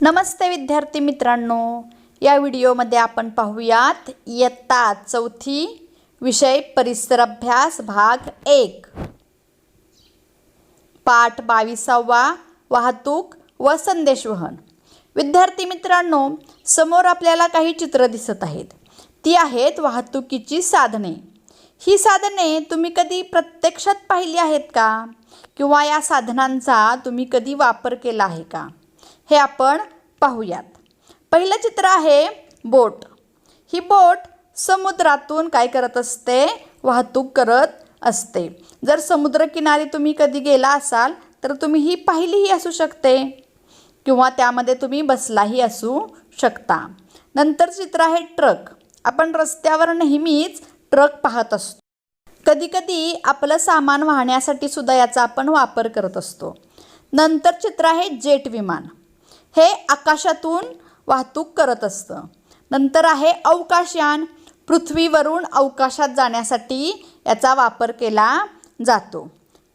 नमस्ते विद्यार्थी मित्रांनो, या व्हिडिओमध्ये आपण पाहूयात इयत्ता चौथी विषय परिसर अभ्यास भाग 1 पाठ 22वा वाहतूक व संदेशवहन। विद्यार्थी मित्रांनो, समोर आपल्याला काही चित्र दिसत आहेत। ती आहेत वाहतुकीची साधने। ही साधने तुम्ही कधी प्रत्यक्षात पाहिली आहेत का, किंवा या साधनांचा तुम्ही कधी वापर केला आहे का, हे आपण पाहूयात। पहिलं चित्र आहे बोट। ही बोट समुद्रातून काय करत असते, वाहतूक करत असते। जर समुद्रकिनारी तुम्ही कधी गेला असाल तर तुम्ही ही पाहिलीही असू शकते, किंवा त्यामध्ये तुम्ही बसलाही असू शकता। नंतर चित्र आहे ट्रक। आपण रस्त्यावर नेहमीच ट्रक पाहत असतो। कधीकधी आपलं सामान वाहण्यासाठी सुद्धा याचा आपण वापर करत असतो। नंतर चित्र आहे जेट विमान। हे आकाशातून वाहतूक करत असतं। नंतर आहे अवकाशयान। पृथ्वीवरून अवकाशात जाण्यासाठी याचा वापर केला जातो।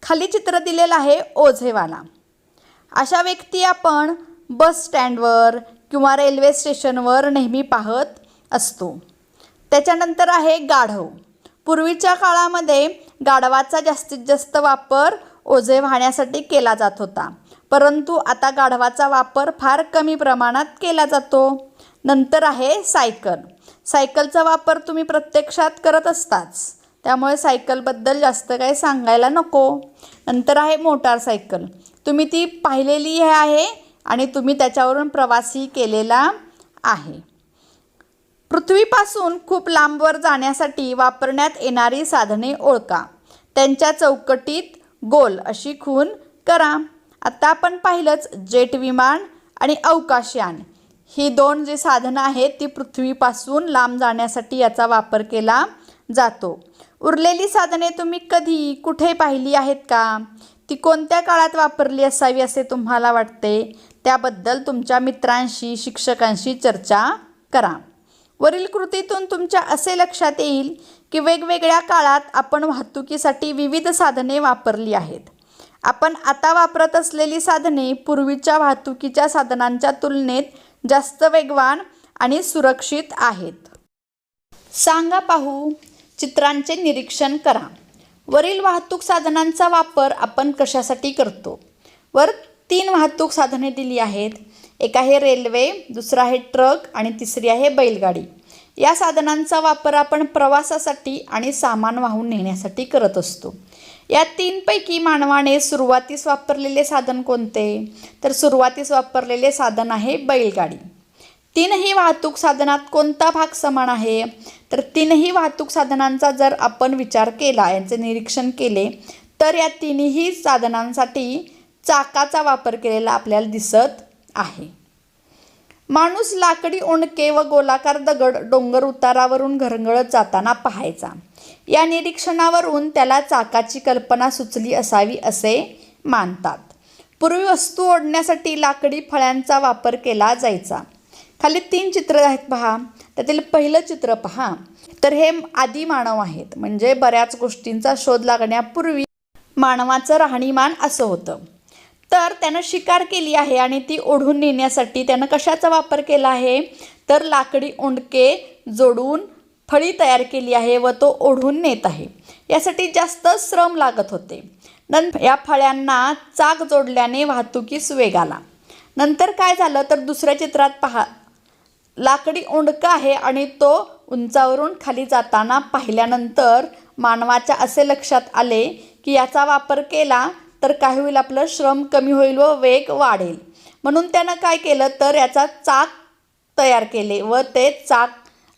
खाली चित्र दिलेलं आहे ओझेवाला। अशा व्यक्ती आपण बस स्टँडवर किंवा रेल्वे स्टेशनवर नेहमी पाहत असतो। त्याच्यानंतर आहे गाढव। पूर्वीच्या काळामध्ये गाढवाचा जास्तीत जास्त वापर ओझे वाहण्यासाठी केला जात होता, परंतु आता गाढवाचा वापर फार कमी प्रमाणात केला जातो। नंतर आहे सायकल। सायकलचा वापर तुम्ही प्रत्यक्षात करत असताच, त्यामुळे सायकलबद्दल जास्त काही सांगायला नको। नंतर आहे मोटारसायकल। तुम्ही ती पाहिलेली आहे आणि तुम्ही त्याच्यावरून प्रवासही केलेला आहे। पृथ्वीपासून खूप लांबवर जाण्यासाठी वापरण्यात येणारी साधने ओळखा। त्यांच्या चौकटीत गोल अशी खूण करा। आता आपण पाहिलंच जेट विमान आणि अवकाशयान, ही दोन जी साधनं आहेत ती पृथ्वीपासून लांब जाण्यासाठी याचा वापर केला जातो। उरलेली साधने तुम्ही कधी कुठे पाहिली आहेत का, ती कोणत्या काळात वापरली असावी असे तुम्हाला वाटते, त्याबद्दल तुमच्या मित्रांशी शिक्षकांशी चर्चा करा। वरील कृतीतून तुमच्या असे लक्षात येईल की वेगवेगळ्या काळात आपण वाहतुकीसाठी विविध साधने वापरली आहेत। आपण आता वापरत असलेली साधने पूर्वीच्या वाहतुकीच्या साधनांच्या तुलनेत जास्त वेगवान आणि सुरक्षित आहेत। सांगा पाहू, चित्रांचे निरीक्षण करा। वरील वाहतूक साधनांचा वापर आपण कशासाठी करतो? वर 3 वाहतूक साधने दिली आहेत। एक आहे रेल्वे, दुसरा आहे ट्रक आणि तिसरी आहे बैलगाडी। या साधनांचा वापर आपण प्रवासासाठी आणि सामान वाहून नेण्यासाठी करत असतो। या 3 पैकी मानवाने सुरुवातीस वापरलेले साधन कोणते? तर सुरुवातीस वापरलेले साधन आहे बैलगाडी। 3ही वाहतूक साधनात कोणता भाग समान आहे? तर 3ही वाहतूक साधनांचा जर आपण विचार केला, यांचे निरीक्षण केले, तर या 3ही साधनांसाठी चाकाचा वापर केलेला आपल्याला दिसत आहे। माणूस लाकडी ओंडके व गोलाकार दगड डोंगर उतारावरून घरंगळत जाताना पाहायचा। या निरीक्षणावरून त्याला चाकाची कल्पना सुचली असावी असे मानतात। पूर्वी वस्तू ओढण्यासाठी लाकडी फळ्यांचा वापर केला जायचा। खाली 3 चित्र आहेत पहा, त्यातील पहिलं चित्र पहा, तर हे आदी मानव आहेत, म्हणजे बऱ्याच गोष्टींचा शोध लागण्यापूर्वी मानवाचं राहणीमान असं होतं। तर त्यानं शिकार केली आहे आणि ती ओढून नेण्यासाठी त्यानं कशाचा वापर केला आहे? तर लाकडी ओंडके जोडून फळी तयार केली आहे व तो ओढून नेत आहे। यासाठी जास्त श्रम लागत होते। नंतर या फळ्यांना चाक जोडल्याने वाहतुकीस वेग आला। नंतर काय झालं, तर दुसऱ्या चित्रात पहा, लाकडी ओंडका आहे आणि तो उंचावरून खाली जाताना पाहिल्यानंतर मानवाच्या असे लक्षात आले की याचा वापर केला तर काय होईल, आपलं श्रम कमी होईल व वेग वाढेल। म्हणून त्यानं काय केलं, तर याचा चाक तयार केले व ते चाक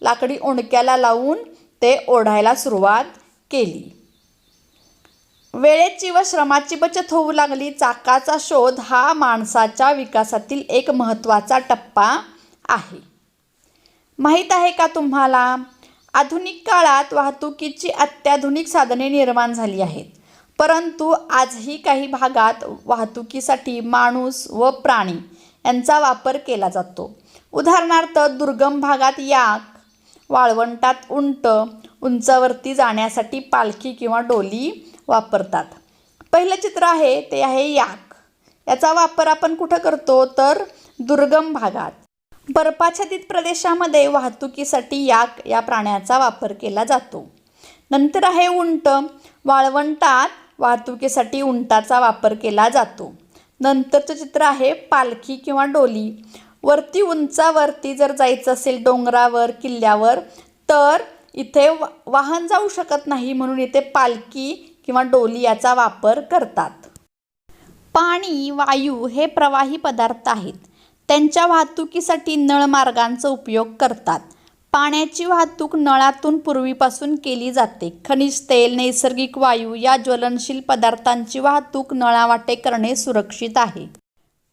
लाकडी ओंडक्याला लावून ते ओढायला सुरुवात केली। वेळेची व श्रमाची बचत होऊ लागली। चाकाचा शोध हा माणसाच्या विकासातील एक महत्त्वाचा टप्पा आहे। माहीत आहे का तुम्हाला, आधुनिक काळात वाहतुकीची अत्याधुनिक साधने निर्माण झाली आहेत, परंतु आजही काही भागात वाहतुकीसाठी माणूस व प्राणी यांचा वापर केला जातो। उदाहरणार्थ दुर्गम भागात याक, वाळवंटात उंट, उंचावरती जाण्यासाठी पालखी किंवा डोली वापरतात। पहिलं चित्र आहे ते आहे याक। याचा वापर आपण कुठं करतो तर दुर्गम भागात. बर्फाच्छादित प्रदेशामध्ये वाहतुकीसाठी या प्राण्याचा वापर केला जातो. नंतर आहे उंट. वाळवंटात वाहतुकीसाठी उंटाचा वापर केला जातो. नंतरचं चित्र आहे पालखी किंवा डोली. वरती उंचावरती जर जायचं असेल डोंगरावर किल्ल्यावर तर इथे वाहन जाऊ शकत नाही, म्हणून इथे पालखी किंवा डोली याचा वापर करतात. पाणी, वायू हे प्रवाही पदार्थ आहेत. त्यांच्या वाहतुकीसाठी नळमार्गांचा उपयोग करतात. पाण्याची वाहतूक नळातून पूर्वीपासून केली जाते. खनिज तेल, नैसर्गिक वायू या ज्वलनशील पदार्थांची वाहतूक नळावाटे करणे सुरक्षित आहे.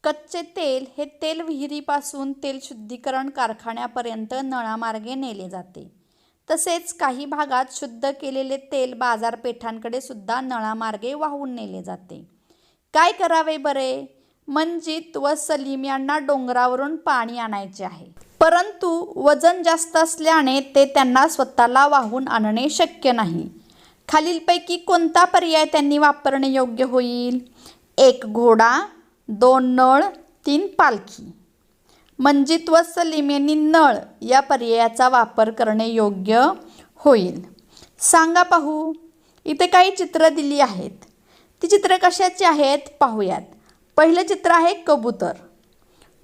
कच्चे तेल हे तेल विहिरीपासून तेल शुद्धीकरण कारखान्यापर्यंत नळामार्गे नेले जाते. तसेच काही भागात शुद्ध केलेले तेल बाजारपेठांकडे सुद्धा नळामार्गे वाहून नेले जाते. काय करावे बरे? मंजित व सलीम यांना डोंगरावरून पाणी आणायचे आहे, परंतु वजन जास्त असल्याने ते त्यांना स्वतःला वाहून आणणे शक्य नाही. खालीलपैकी कोणता पर्याय त्यांनी वापरणे योग्य होईल? 1 घोडा, 2 नळ, 3 पालखी. मंजित व सलीम यांनी नळ या पर्यायाचा वापर करणे योग्य होईल. सांगा पाहू. इथे काही चित्र दिली आहेत. ती चित्र कशाची आहेत पाहूयात. पहिलं चित्र आहे कबूतर.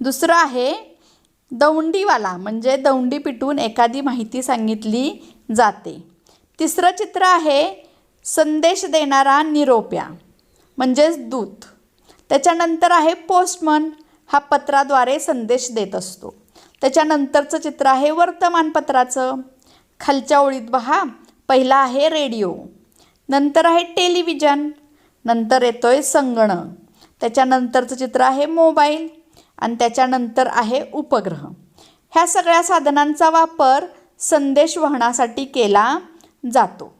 दुसरं आहे दौंडीवाला, म्हणजे दौंडी पिटून एखादी माहिती सांगितली जाते. तिसरं चित्र आहे संदेश देणारा निरोप्या, म्हणजेच दूत. त्याच्यानंतर आहे पोस्टमन, हा पत्राद्वारे संदेश देत असतो. त्याच्यानंतरचं चित्र आहे वर्तमानपत्राचं. खालच्या ओळीत पहा, पहिला आहे रेडिओ, नंतर आहे टेलिव्हिजन, नंतर येतोय संगणक, त्याच्यानंतरचं चित्र आहे मोबाईल आणि त्याच्यानंतर आहे उपग्रह. ह्या सगळ्या साधनांचा वापर संदेशवहनासाठी केला जातो.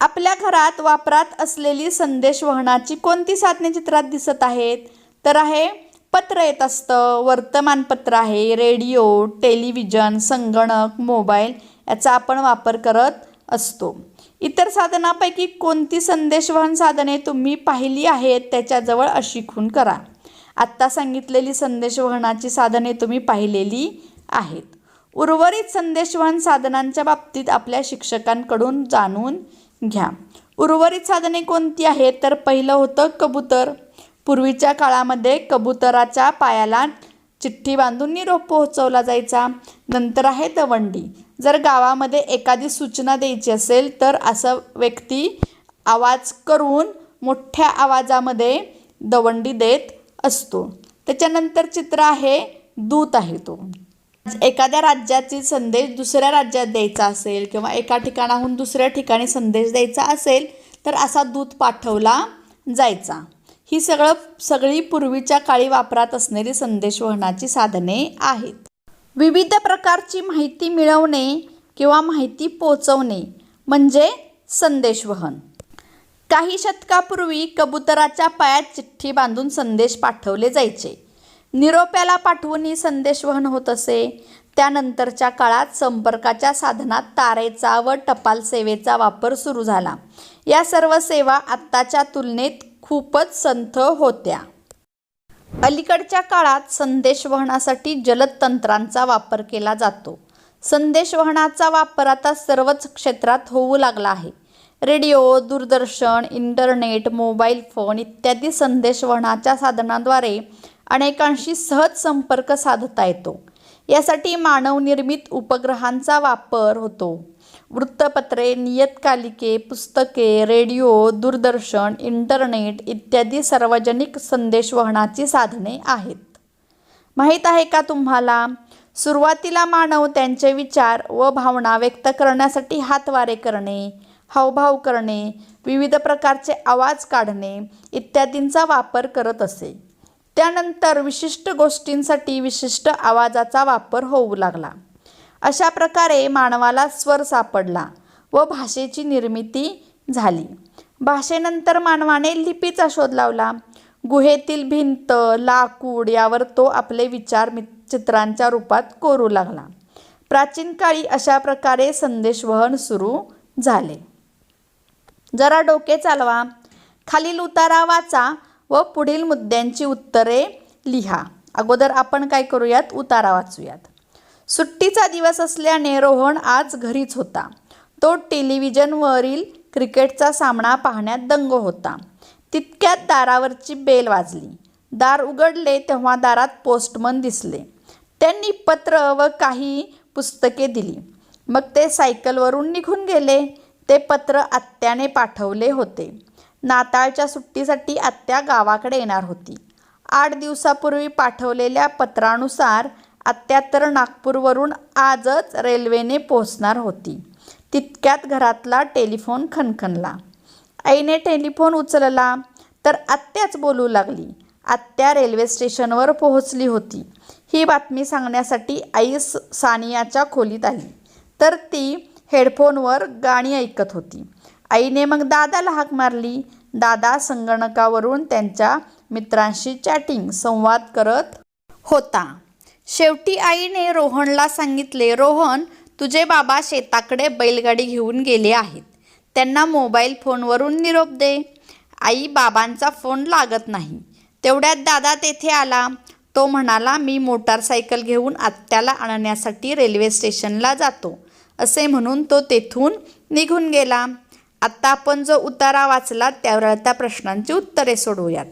आपल्या घरात वापरात असलेली संदेशवहनाची कोणती साधने चित्रात दिसत आहेत? तर आहे पत्र येत असतं, वर्तमानपत्र आहे, रेडिओ, टेलिव्हिजन, संगणक, मोबाईल याचा आपण वापर करत असतो. इतर साधनापैकी कोणती संदेशवहन साधने तुम्ही पाहिली आहेत त्याच्याजवळ अशी खूण करा. आत्ता सांगितलेली संदेशवहनाची साधने तुम्ही पाहिलेली आहेत. उर्वरित संदेशवहन साधनांच्या बाबतीत आपल्या शिक्षकांकडून जाणून घ्या. उर्वरित साधने कोणती आहेत? तर पहिलं होतं कबूतर. पूर्वीच्या काळामध्ये कबुतराच्या पायाला चिठ्ठी बांधून निरोप पोहोचवला जायचा. नंतर आहे दवंडी. जर गावामध्ये एखादी सूचना द्यायची असेल तर असा व्यक्ती आवाज करून मोठ्या आवाजामध्ये दवंडी देत असतो. त्याच्यानंतर चित्र आहे दूत आहे. तो एखाद्या राज्याची संदेश दुसऱ्या राज्यात द्यायचा असेल किंवा एका ठिकाणाहून दुसऱ्या ठिकाणी संदेश द्यायचा असेल तर असा दूत पाठवला जायचा. ही सगळी पूर्वीच्या काळी वापरात असणारी संदेशवहनाची साधने आहेत. विविध प्रकारची माहिती मिळवणे किंवा माहिती पोचवणे म्हणजे संदेशवहन. काही शतकापूर्वी कबुतराच्या पायात चिठ्ठी बांधून संदेश पाठवले जायचे. निरोप्याला पाठवून ही संदेशवहन होत असे. त्यानंतरच्या काळात संपर्काच्या साधनात तारेचा व टपाल सेवेचा वापर सुरू झाला. या सर्व सेवा आत्ताच्या तुलनेत खूपच संथ होत्या. अलीकडच्या काळात संदेशवहनासाठी जलद तंत्रांचा वापर केला जातो. संदेशवहनाचा वापर आता सर्वच क्षेत्रात होऊ लागला आहे. रेडिओ, दूरदर्शन, इंटरनेट, मोबाईल फोन इत्यादी संदेशवहनाच्या साधनांद्वारे अनेकांशी सहज संपर्क साधता येतो. यासाठी मानवनिर्मित उपग्रहांचा वापर होतो. वृत्तपत्रे, नियतकालिके, पुस्तके, रेडिओ, दूरदर्शन, इंटरनेट इत्यादी सार्वजनिक संदेशवहनाची साधने आहेत. माहीत आहे का तुम्हाला? सुरुवातीला मानव त्यांचे विचार व भावना व्यक्त करण्यासाठी हातवारे करणे, हावभाव करणे, विविध प्रकारचे आवाज काढणे इत्यादींचा वापर करत असे. त्यानंतर विशिष्ट गोष्टींसाठी विशिष्ट आवाजाचा वापर होऊ लागला. अशा प्रकारे मानवाला स्वर सापडला व भाषेची निर्मिती झाली. भाषेनंतर मानवाने लिपीचा शोध लावला. गुहेतील भिंत, लाकूड यावर तो आपले विचार चित्रांच्या रूपात कोरू लागला. प्राचीन काळी अशा प्रकारे संदेशवहन सुरू झाले. जरा डोके चालवा. खालील उतारा वाचा व पुढील मुद्द्यांची उत्तरे लिहा. अगोदर आपण काय करूयात, उतारा वाचूयात. सुट्टीचा दिवस असल्याने रोहन आज घरीच होता. तो टेलिव्हिजनवरील क्रिकेटचा सामना पाहण्यात दंग होता. तितक्यात दारावरची बेल वाजली. दार उघडले तेव्हा दारात पोस्टमन दिसले. त्यांनी पत्र व काही पुस्तके दिली. मग ते सायकलवरून निघून गेले. ते पत्र आत्याने पाठवले होते. नाताळच्या सुट्टीसाठी आत्या गावाकडे येणार होती. 8 दिवसापूर्वी पाठवलेल्या पत्रानुसार आत्या तर नागपूरवरून आजच रेल्वेने पोहोचणार होती. तितक्यात घरातला टेलिफोन खणखणला. आईने टेलिफोन उचलला तर आत्याच बोलू लागली. आत्या रेल्वे स्टेशनवर पोहोचली होती. ही बातमी सांगण्यासाठी आई सानियाच्या खोलीत आली तर ती हेडफोनवर गाणी ऐकत होती. आईने मग दादाला हाक मारली. दादा संगणकावरून त्यांच्या मित्रांशी संवाद करत होता. शेवटी आईने रोहनला सांगितले, रोहन, तुझे बाबा शेताकडे बैलगाडी घेऊन गेले आहेत. त्यांना मोबाईल फोनवरून निरोप दे. आई, बाबांचा फोन लागत नाही. तेवढ्यात दादा तेथे आला. तो म्हणाला, मी मोटारसायकल घेऊन आत्याला आणण्यासाठी रेल्वे स्टेशनला जातो. असे म्हणून तो तेथून निघून गेला. आता आपण जो उतारा वाचला त्यावर त्या प्रश्नांची उत्तरे सोडवूयात.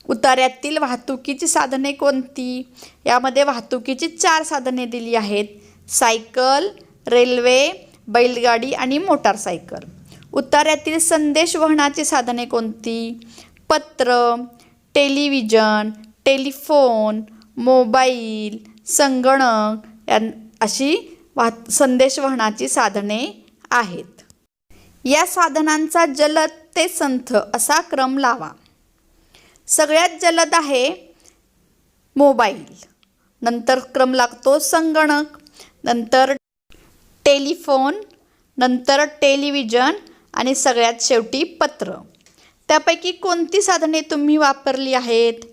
उतार्यातील वाहतुकीची साधने कोणती? यामध्ये वाहतुकीची 4 साधने दिली आहेत. सायकल, रेल्वे, बैलगाडी आणि मोटारसायकल. उतार्यातील संदेश वहनाची साधने कोणती? पत्र, टेलिव्हिजन, टेलिफोन, मोबाईल, संगणक अशी संदेश वहनाची साधने आहेत. या साधनांचा जलद ते संथ असा क्रम लावा. सगळ्यात जलद आहे मोबाईल, नंतर क्रम लागतो संगणक, नंतर टेलिफोन, नंतर टेलिव्हिजन आणि सगळ्यात शेवटी पत्र. त्यापैकी कोणती साधने तुम्ही वापरली आहेत?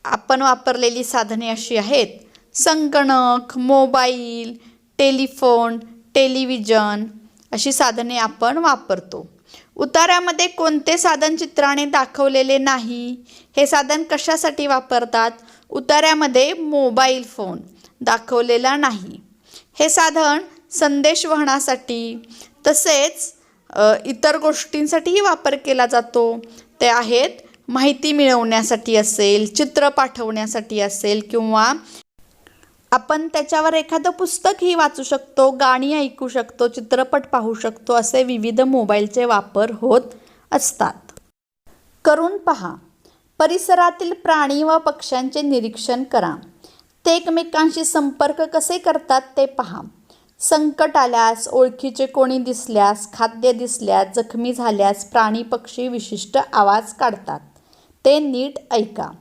आपण वापरलेली साधने अशी आहेत: संगणक, मोबाईल, टेलिफोन, टेलिव्हिजन अशी साधने आपण वापरतो. उतार्यामध्ये कोणते साधन चित्राने दाखवलेले नाही? हे साधन कशासाठी वापरतात? उतार्यामध्ये मोबाईल फोन दाखवलेला नाही. हे साधन संदेशवहनासाठी तसेच इतर गोष्टींसाठीही वापर केला जातो. ते आहेत माहिती मिळवण्यासाठी असेल, चित्र पाठवण्यासाठी असेल, किंवा आपण त्याच्यावर एखादं पुस्तकही वाचू शकतो, गाणी ऐकू शकतो, चित्रपट पाहू शकतो. असे विविध मोबाईलचे वापर होत असतात. करून पहा. परिसरातील प्राणी व पक्ष्यांचे निरीक्षण करा. ते एकमेकांशी संपर्क कसे करतात ते पहा. संकट आल्यास, ओळखीचे कोणी दिसल्यास, खाद्य दिसल्यास, जखमी झाल्यास प्राणी पक्षी विशिष्ट आवाज काढतात. ते नीट ऐका.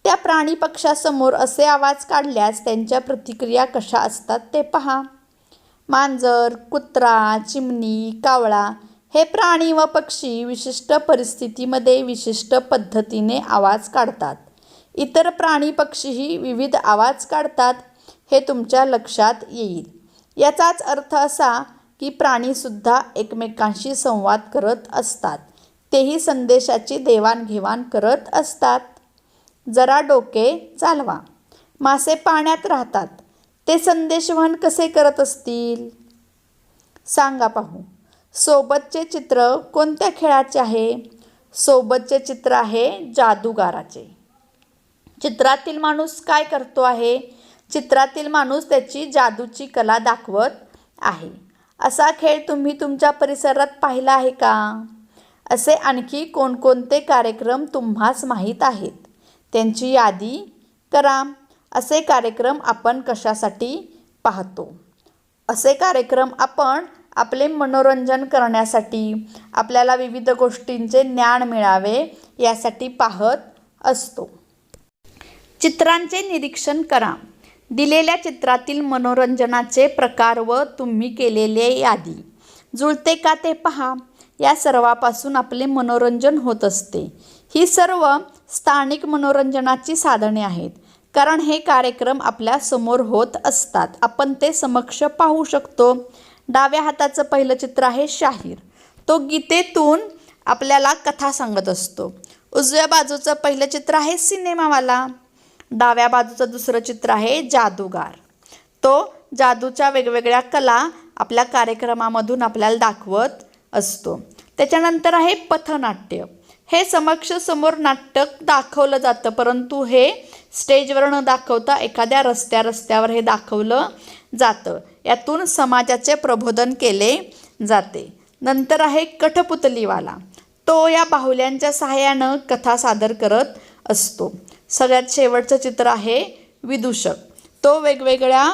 त्या प्राणी पक्षासमोर असे आवाज काढल्यास त्यांच्या प्रतिक्रिया कशा असतात ते पहा. मांजर, कुत्रा, चिमणी, कावळा हे प्राणी व पक्षी विशिष्ट परिस्थितीमध्ये विशिष्ट पद्धतीने आवाज काढतात. इतर प्राणी पक्षीही विविध आवाज काढतात हे तुमच्या लक्षात येईल. याचाच अर्थ असा की प्राणीसुद्धा एकमेकांशी संवाद करत असतात. तेही संदेशाची देवाणघेवाण करत असतात. जरा डोके चालवा. मासे पाण्यात राहतात. ते संदेशवहन कसे करत असतील? सांगा पाहू. सोबतचे चित्र कोणत्या खेळाचे आहे? सोबतचे चित्र आहे जादूगाराचे. चित्रातील माणूस काय करतो आहे? चित्रातील माणूस त्याची जादूची कला दाखवत आहे. असा खेळ तुम्ही तुमच्या परिसरात पाहिला आहे का? असे आणखी कोणकोणते कार्यक्रम तुम्हास माहीत आहेत? त्यांची यादी करा. असे कार्यक्रम आपण कशासाठी पाहतो? असे कार्यक्रम आपण आपले मनोरंजन करण्यासाठी, आपल्याला विविध गोष्टींचे ज्ञान मिळावे यासाठी पाहत असतो. चित्रांचे निरीक्षण करा. दिलेल्या चित्रातील मनोरंजनाचे प्रकार व तुम्ही केलेले यादी जुळते का ते पहा. या सर्वापासून आपले मनोरंजन होत असते. ही सर्व स्थानिक मनोरंजनाची साधने आहेत, कारण हे कार्यक्रम आपल्या समोर होत असतात. आपण ते समक्ष पाहू शकतो. डाव्या हाताचं पहिलं चित्र आहे शाहीर. तो गीतेतून आपल्याला कथा सांगत असतो. उजव्या बाजूचं पहिलं चित्र आहे सिनेमावाला. डाव्या बाजूचं दुसरं चित्र आहे जादूगार. तो जादूच्या वेगवेगळ्या कला आपल्या कार्यक्रमामधून आपल्याला दाखवत असतो. त्याच्यानंतर आहे पथनाट्य. हे समोर नाटक दाखवलं जातं, परंतु हे स्टेजवर न दाखवता एखाद्या रस्त्यावर हे दाखवलं जातं. यातून समाजाचे प्रबोधन केले जाते. नंतर आहे कठपुतलीवाला. तो या बाहुल्यांच्या सहाय्यानं कथा सादर करत असतो. सगळ्यात शेवटचं चित्र आहे विदूषक. तो वेगवेगळ्या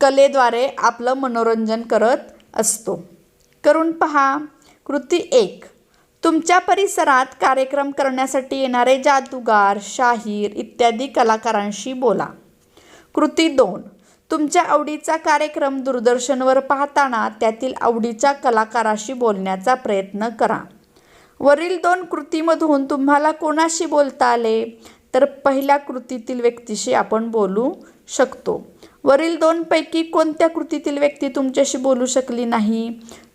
कलेद्वारे आपलं मनोरंजन करत असतो. करून पहा. कृती 1. तुमच्या परिसरात कार्यक्रम करण्यासाठी येणारे जादूगार, शाहीर इत्यादी कलाकारांशी बोला. कृती 2. तुमच्या आवडीचा कार्यक्रम दूरदर्शनवर पाहताना त्यातील आवडीच्या कलाकाराशी बोलण्याचा प्रयत्न करा. वरील 2 कृतीमधून तुम्हाला कोणाशी बोलता आले? तर पहिल्या कृतीतील व्यक्तीशी आपण बोलू शकतो. वरील 2 पैकी कोणत्या कृतीतील व्यक्ती तुमच्याशी बोलू शकली नाही?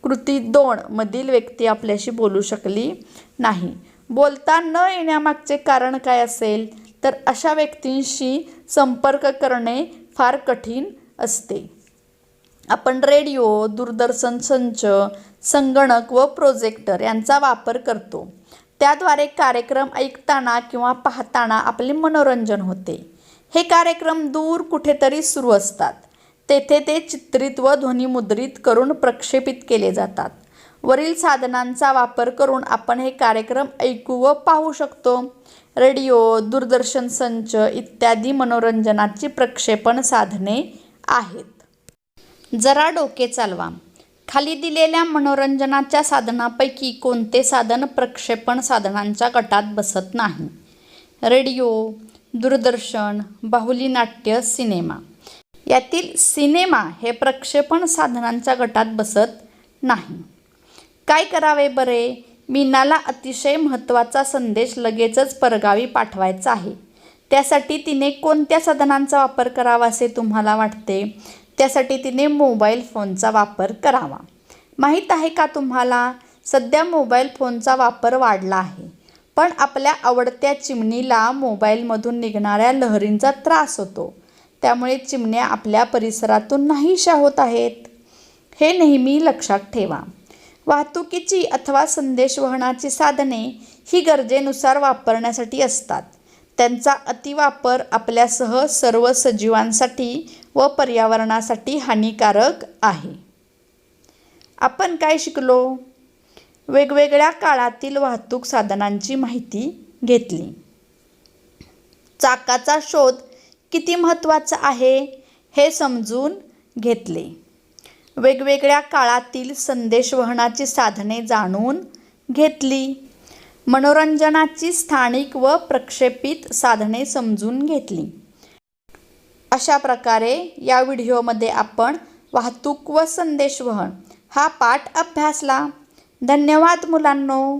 कृती 2 मधील व्यक्ती आपल्याशी बोलू शकली नाही. बोलता न येण्यामागचे कारण काय असेल? तर अशा व्यक्तींशी संपर्क करणे फार कठीण असते. आपण रेडिओ, दूरदर्शन संच, संगणक व प्रोजेक्टर यांचा वापर करतो. त्याद्वारे कार्यक्रम ऐकताना किंवा पाहताना आपले मनोरंजन होते. हे कार्यक्रम दूर कुठेतरी सुरू असतात. तेथे ते चित्रित व ध्वनिमुद्रित करून प्रक्षेपित केले जातात. वरील साधनांचा वापर करून आपण हे कार्यक्रम ऐकू व पाहू शकतो. रेडिओ, दूरदर्शन संच इत्यादी मनोरंजनाची प्रक्षेपण साधने आहेत. जरा डोके चालवा. खाली दिलेल्या मनोरंजनाच्या साधनापैकी कोणते साधन प्रक्षेपण साधनांच्या गटात बसत नाही? रेडिओ, दूरदर्शन, बाहुली नाट्य, सिनेमा. यातील सिनेमा हे प्रक्षेपण साधनांच्या गटात बसत नाही. काय करावे बरे? मीनाला अतिशय महत्त्वाचा संदेश लगेचच परगावी पाठवायचा आहे. त्यासाठी तिने कोणत्या साधनांचा वापर करावा असे तुम्हाला वाटते? त्यासाठी तिने मोबाईल फोनचा वापर करावा. माहीत आहे का तुम्हाला, सध्या मोबाईल फोनचा वापर वाढला आहे. पण आपल्या आवडत्या चिमणीला मोबाईलमधून निघणाऱ्या लहरींचा त्रास होतो. त्यामुळे चिमण्या आपल्या परिसरातून नाहीशा होत आहेत. हे नेहमी लक्षात ठेवा. वाहतुकीची अथवा संदेशवहनाची साधने ही गरजेनुसार वापरण्यासाठी असतात. त्यांचा अतिवापर आपल्यासह सर्व सजीवांसाठी व पर्यावरणासाठी हानिकारक आहे. आपण काय शिकलो? वेगवेगळ्या काळातील वाहतूक साधनांची माहिती घेतली. चाकाचा शोध किती महत्त्वाचा आहे हे समजून घेतले. वेगवेगळ्या काळातील संदेशवहनाची साधने जाणून घेतली. मनोरंजनाची स्थानिक व प्रक्षेपित साधने समजून घेतली. अशा प्रकारे या व्हिडिओमध्ये आपण वाहतूक व संदेशवहन हा पाठ अभ्यासला. धन्यवाद मुलांनो.